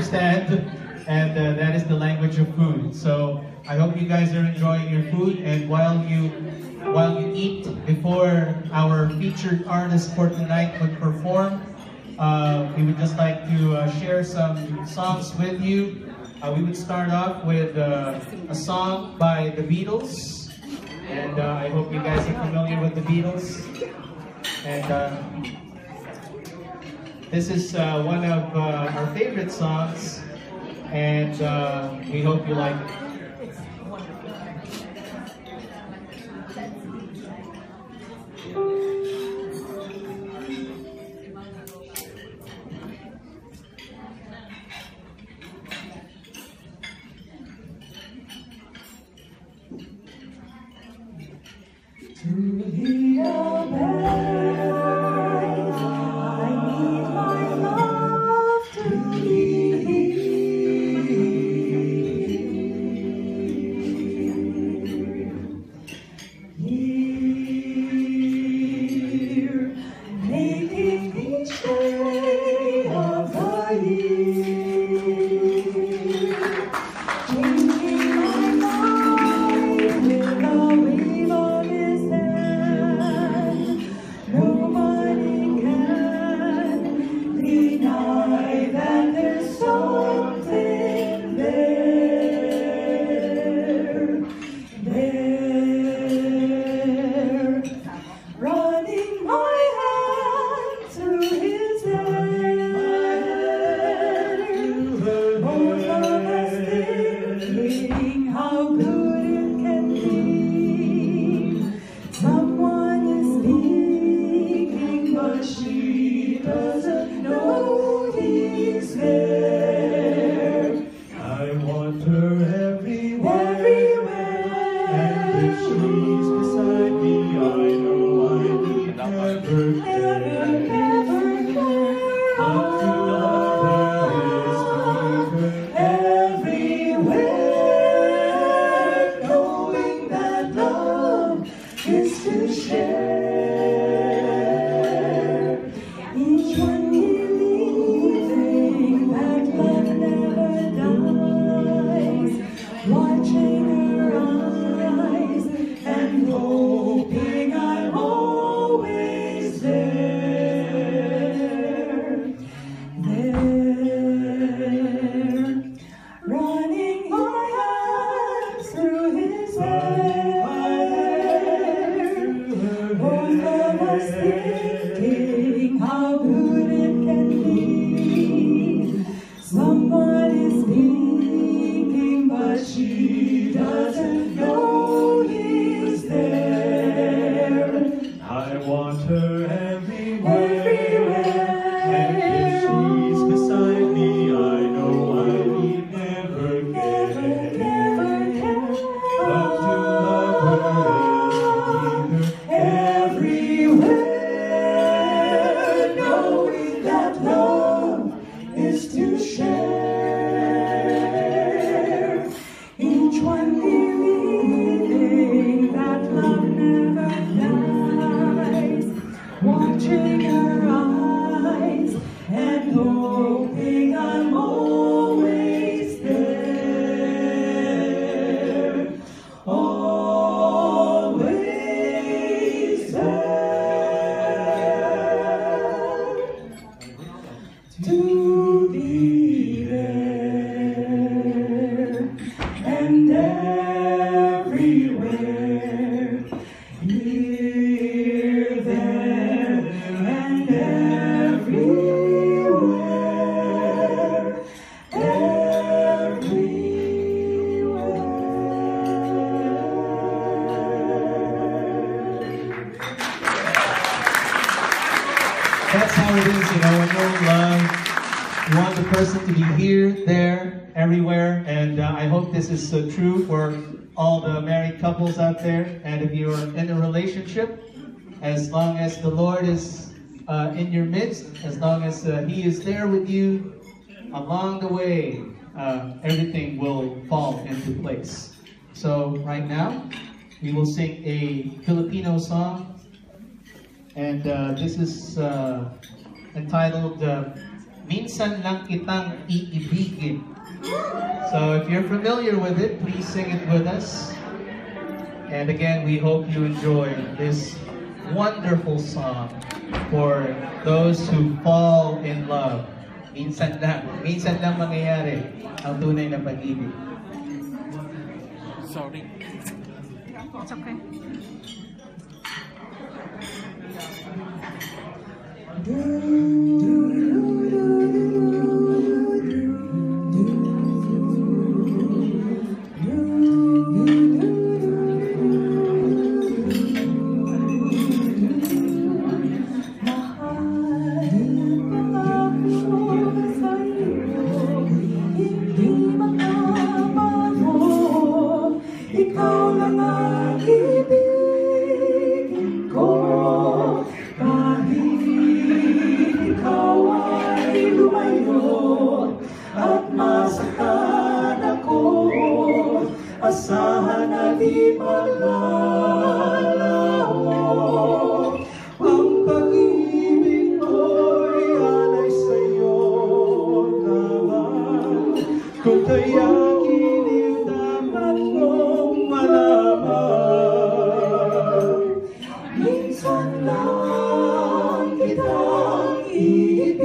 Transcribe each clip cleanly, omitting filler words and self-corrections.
understand, and that is the language of food. So I hope you guys are enjoying your food, and while you eat, before our featured artist for tonight would perform, we would just like to share some songs with you. We would start off with a song by the Beatles, and I hope you guys are familiar with the Beatles. And this is one of our favorite songs, and we hope you like it. To hear bells, I need my love to be here, making each day of the year, changing my mind with the wave of his hand. Nobody can deny that there's something there, running my hand through his hair. Both of us thinking how good it can be. Someone is speaking, but she doesn't know he's there. I want her everywhere, Everywhere, and if she's beside me, I know I need never care. never How to love her is to leave her everywhere, knowing that love is to share. Each one believing that love never dies, watching her eyes and hoping I'm always there. Running my hands through his hair. Both of us thinking how good it can be. Somebody's speaking, but she doesn't know he's there. I want her everywhere, and if she's beside me, I know I need never care. How to love her is to leave her Everywhere, knowing that love is to share. Each one believing that love never dies, watching her eyes and hoping I'm always there. Always there. To be there and everywhere, here, there, and everywhere, That's how it is, you know, when you're in love, you want the person to be here, there, everywhere, and I hope this is true for all the married couples out there. And if you're in a relationship, as long as the Lord is in your midst, as long as He is there with you along the way, everything will fall into place. So right now, we will sing a Filipino song, and this is entitled Minsan Lang Kitang Iibigin. So if you're familiar with it, please sing it with us. And again, we hope you enjoy this wonderful song for those who fall in love. Minsan lang mangyayari ang tunay na pag-ibig. Sorry. It's okay. Ikaw lang ang ibigin ko, kahit ikaw ay lumayo at masaktan ako, asahan na di maglalaho. Ang pag-ibig ko'y alay sa'yo naman, kung kaya't dapat mong malaman. Minsan lang kitang iibigin,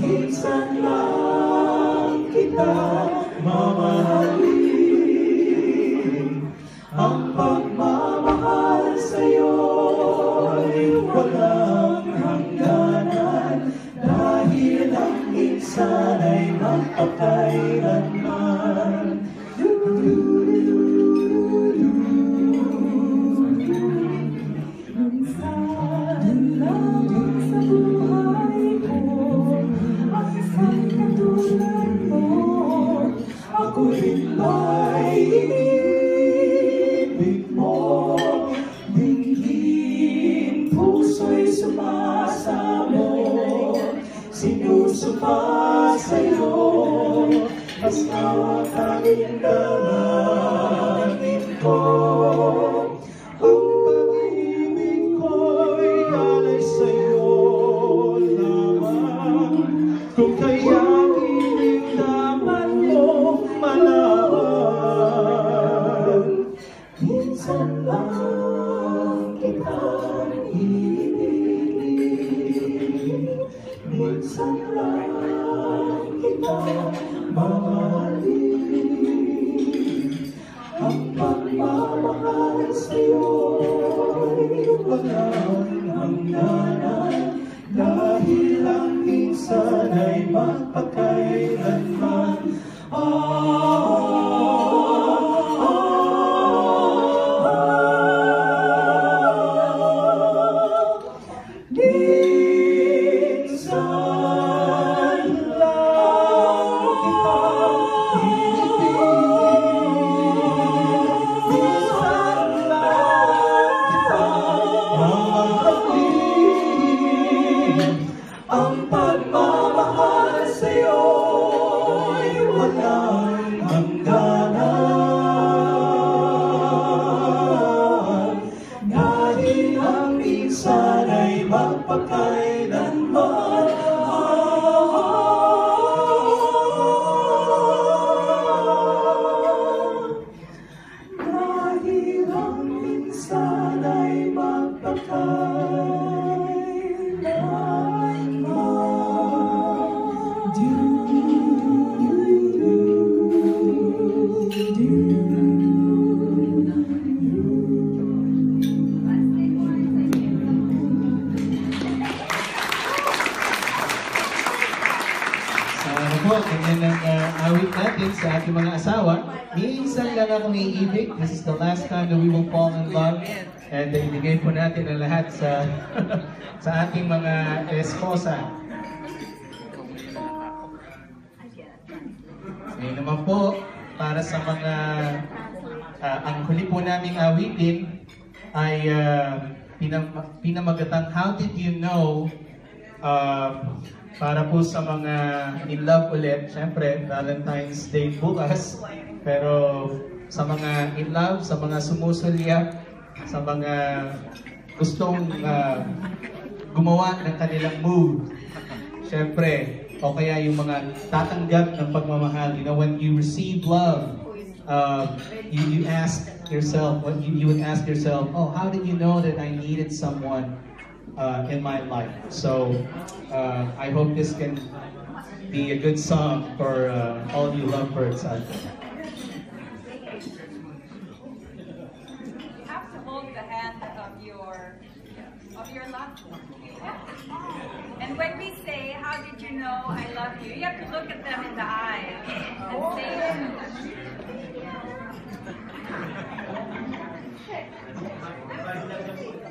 minsan lang kitang mamahalin. Ang pagmamahal sa'yo'y walang hangganan, dahil ang minsan ay magpakailanman. Minsan lang sa buhay ko ang isang katulad mo. Ako rin ba'y inibig mo? Dinggin puso'y sumasamo, sinusumpa sa'yo, basta tanging dalangin ko. Ang pag-ibig ko'y alay sa'yo lamang, kung kaya't dapat mong malaman. Minsan lang kitang ibigin, minsan lang kitang mamahalin. Ang pagmamahal sa'yo'y walang hangganan, dahil ang minsan ay magpakailanman. Minsan lang kitang ibigin, minsan lang kitang mamahalin. Ang pagmamahal sa'yo'y walang hangganan, dahil ang minsan ay magpakailanman. Dahil ang minsan ay Po, ganyan ang awit natin sa ating mga asawa. Minsan lang akong iibig. This is the last time that we will fall in love. And ibigay po natin ang lahat sa sa ating mga esposa. Ngayon naman po, para sa mga ang huli po naming awitin ay pinamagatang How Did You Know? Para po sa mga in love ulit, syempre, Valentine's Day bukas. Pero sa mga in love, sa mga sumusulya, sa mga gustong gumawa ng kanilang move. Siyempre, o kaya yung mga tatanggap ng pagmamahal. You know, when you receive love, you ask yourself, you would ask yourself, oh, how did you know that I needed someone in my life? So, I hope this can be a good song for all you lovebirds out there. You have to hold the hand of your loved one. And when we say, how did you know I love you? You have to look at them in the eye and say it to them.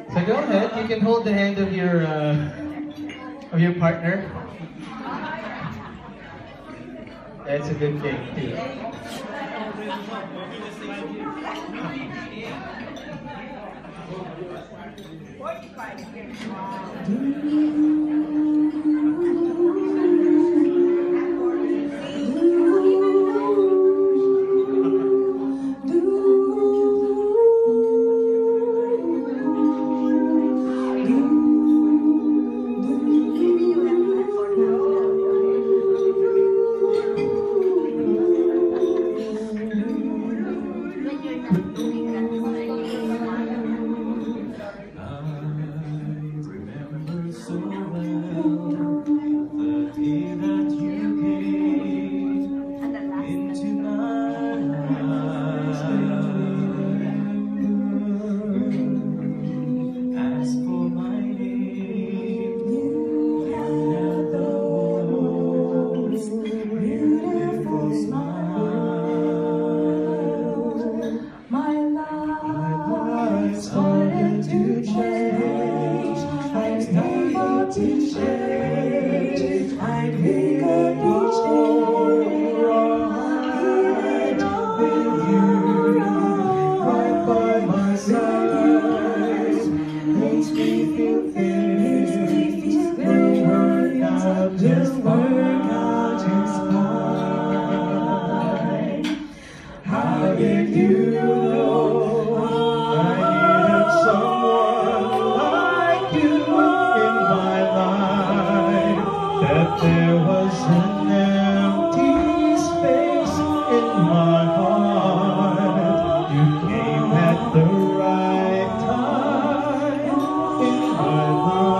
So go ahead, you can hold the hand of your partner. That's a good thing too. Just work out just fine. How did you know I needed someone like you in my life? That there was an empty space in my heart. You came at the right time in my life.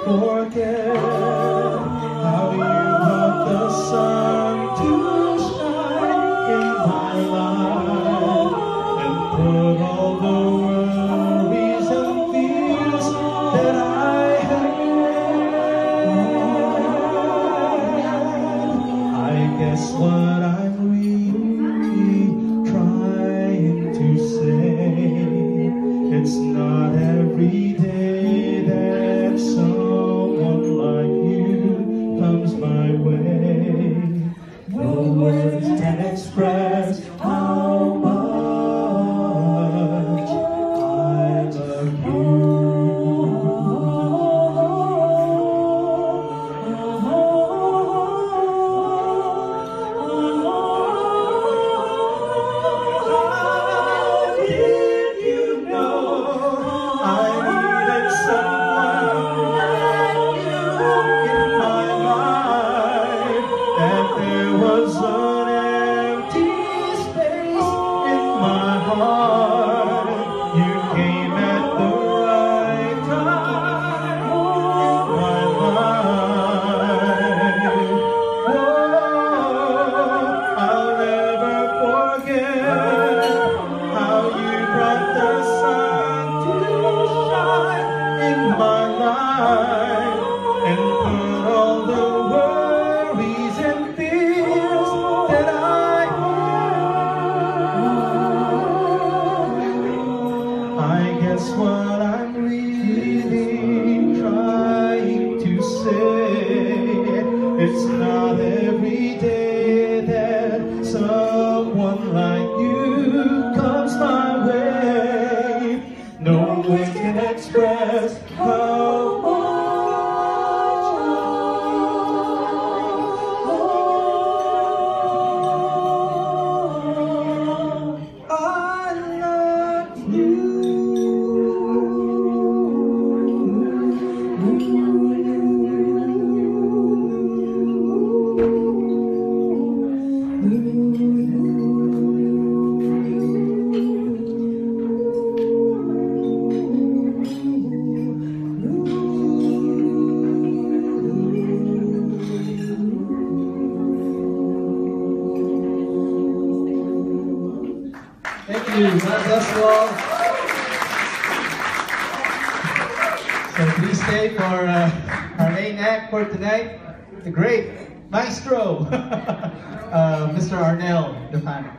Forget how you brought the sun to shine in my life and put all the worries and fears that I had. I guess what I'm really trying to say, it's not every day that someone like you comes my way. No words can express how much I love you. How did you know I needed someone like you in my life? That there was an empty space in my heart. You came at the right time in my life. Oh, I'll never forget how you brought the sun to shine in my life and put all the worries and fears that I had. I guess what I'm really trying to say, it's not every day that someone like you comes my way. No words can express how much I love you. God bless you all. So please stay for our main act for tonight, the great maestro, Mr. Arnel Defano.